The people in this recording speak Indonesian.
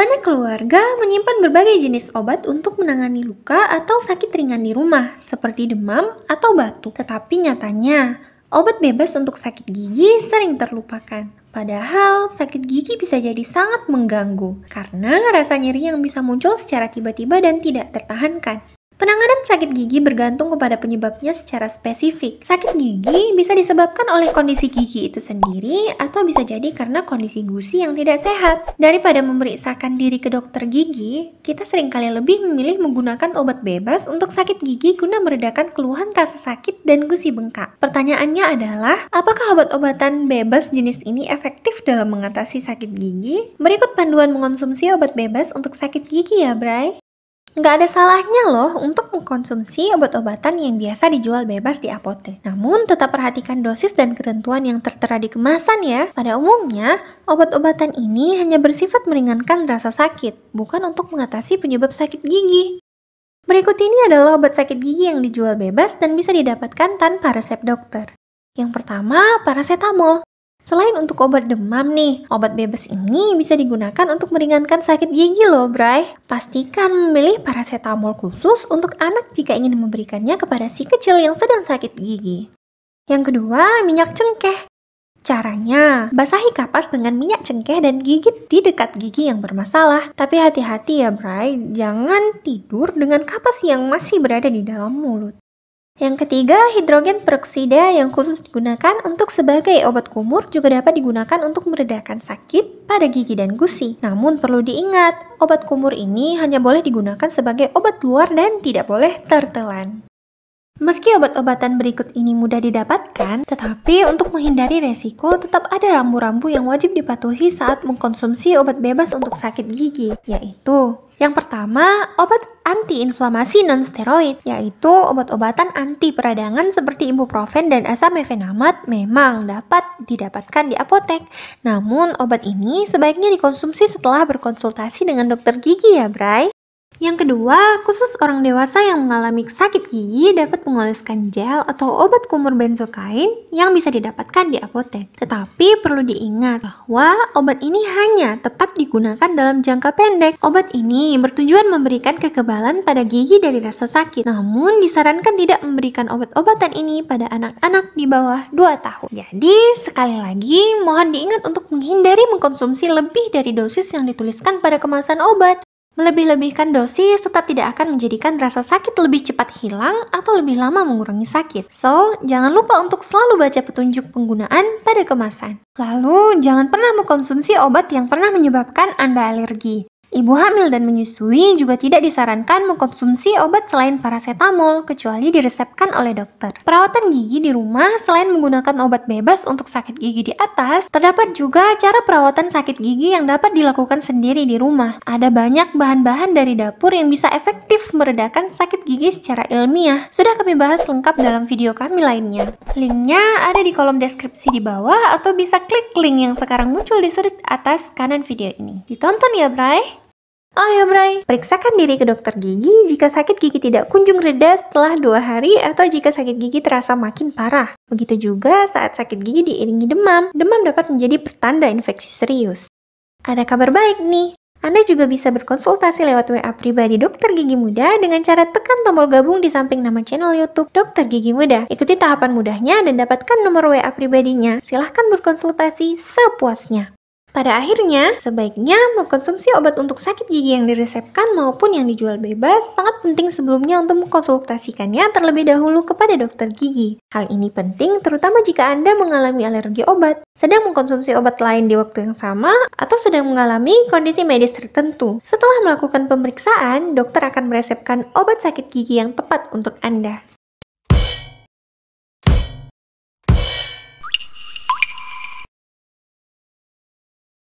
Banyak keluarga menyimpan berbagai jenis obat untuk menangani luka atau sakit ringan di rumah, seperti demam atau batuk. Tetapi nyatanya, obat bebas untuk sakit gigi sering terlupakan. Padahal, sakit gigi bisa jadi sangat mengganggu, karena rasa nyeri yang bisa muncul secara tiba-tiba dan tidak tertahankan. Penanganan sakit gigi bergantung kepada penyebabnya secara spesifik. Sakit gigi bisa disebabkan oleh kondisi gigi itu sendiri atau bisa jadi karena kondisi gusi yang tidak sehat. Daripada memeriksakan diri ke dokter gigi, kita seringkali lebih memilih menggunakan obat bebas untuk sakit gigi guna meredakan keluhan rasa sakit dan gusi bengkak. Pertanyaannya adalah, apakah obat-obatan bebas jenis ini efektif dalam mengatasi sakit gigi? Berikut panduan mengonsumsi obat bebas untuk sakit gigi ya, Bray. Nggak ada salahnya loh untuk mengkonsumsi obat-obatan yang biasa dijual bebas di apotek. Namun tetap perhatikan dosis dan ketentuan yang tertera di kemasan ya. Pada umumnya, obat-obatan ini hanya bersifat meringankan rasa sakit, bukan untuk mengatasi penyebab sakit gigi. Berikut ini adalah obat sakit gigi yang dijual bebas dan bisa didapatkan tanpa resep dokter. Yang pertama, paracetamol. Selain untuk obat demam nih, obat bebas ini bisa digunakan untuk meringankan sakit gigi loh, Bray. Pastikan memilih paracetamol khusus untuk anak jika ingin memberikannya kepada si kecil yang sedang sakit gigi. Yang kedua, minyak cengkeh. Caranya, basahi kapas dengan minyak cengkeh dan gigit di dekat gigi yang bermasalah. Tapi hati-hati ya, Bray, jangan tidur dengan kapas yang masih berada di dalam mulut. Yang ketiga, hidrogen peroksida yang khusus digunakan untuk sebagai obat kumur juga dapat digunakan untuk meredakan sakit pada gigi dan gusi. Namun perlu diingat, obat kumur ini hanya boleh digunakan sebagai obat luar dan tidak boleh tertelan. Meski obat-obatan berikut ini mudah didapatkan, tetapi untuk menghindari resiko tetap ada rambu-rambu yang wajib dipatuhi saat mengkonsumsi obat bebas untuk sakit gigi, yaitu yang pertama, obat antiinflamasi non-steroid, yaitu obat-obatan anti peradangan seperti ibuprofen dan asam mefenamat memang dapat didapatkan di apotek. Namun, obat ini sebaiknya dikonsumsi setelah berkonsultasi dengan dokter gigi ya, Bray. Yang kedua, khusus orang dewasa yang mengalami sakit gigi dapat mengoleskan gel atau obat kumur benzokain yang bisa didapatkan di apotek. Tetapi perlu diingat bahwa obat ini hanya tepat digunakan dalam jangka pendek. Obat ini bertujuan memberikan kekebalan pada gigi dari rasa sakit. Namun disarankan tidak memberikan obat-obatan ini pada anak-anak di bawah 2 tahun. Jadi sekali lagi mohon diingat untuk menghindari mengkonsumsi lebih dari dosis yang dituliskan pada kemasan obat. Melebih-lebihkan dosis tetap tidak akan menjadikan rasa sakit lebih cepat hilang atau lebih lama mengurangi sakit. So, jangan lupa untuk selalu baca petunjuk penggunaan pada kemasan. Lalu, jangan pernah mengkonsumsi obat yang pernah menyebabkan Anda alergi. Ibu hamil dan menyusui juga tidak disarankan mengkonsumsi obat selain paracetamol, kecuali diresepkan oleh dokter. Perawatan gigi di rumah selain menggunakan obat bebas untuk sakit gigi di atas, terdapat juga cara perawatan sakit gigi yang dapat dilakukan sendiri di rumah. Ada banyak bahan-bahan dari dapur yang bisa efektif meredakan sakit gigi secara ilmiah. Sudah kami bahas lengkap dalam video kami lainnya. Linknya ada di kolom deskripsi di bawah atau bisa klik link yang sekarang muncul di sudut atas kanan video ini. Ditonton ya, Bray! Oh ya, Bray, periksakan diri ke dokter gigi jika sakit gigi tidak kunjung reda setelah 2 hari atau jika sakit gigi terasa makin parah. Begitu juga saat sakit gigi diiringi demam. Demam dapat menjadi pertanda infeksi serius. Ada kabar baik nih. Anda juga bisa berkonsultasi lewat WA pribadi Dokter Gigi Muda dengan cara tekan tombol gabung di samping nama channel YouTube Dokter Gigi Muda. Ikuti tahapan mudahnya dan dapatkan nomor WA pribadinya. Silahkan berkonsultasi sepuasnya. Pada akhirnya, sebaiknya mengkonsumsi obat untuk sakit gigi yang diresepkan maupun yang dijual bebas sangat penting sebelumnya untuk mengkonsultasikannya terlebih dahulu kepada dokter gigi. Hal ini penting terutama jika Anda mengalami alergi obat, sedang mengkonsumsi obat lain di waktu yang sama, atau sedang mengalami kondisi medis tertentu. Setelah melakukan pemeriksaan, dokter akan meresepkan obat sakit gigi yang tepat untuk Anda.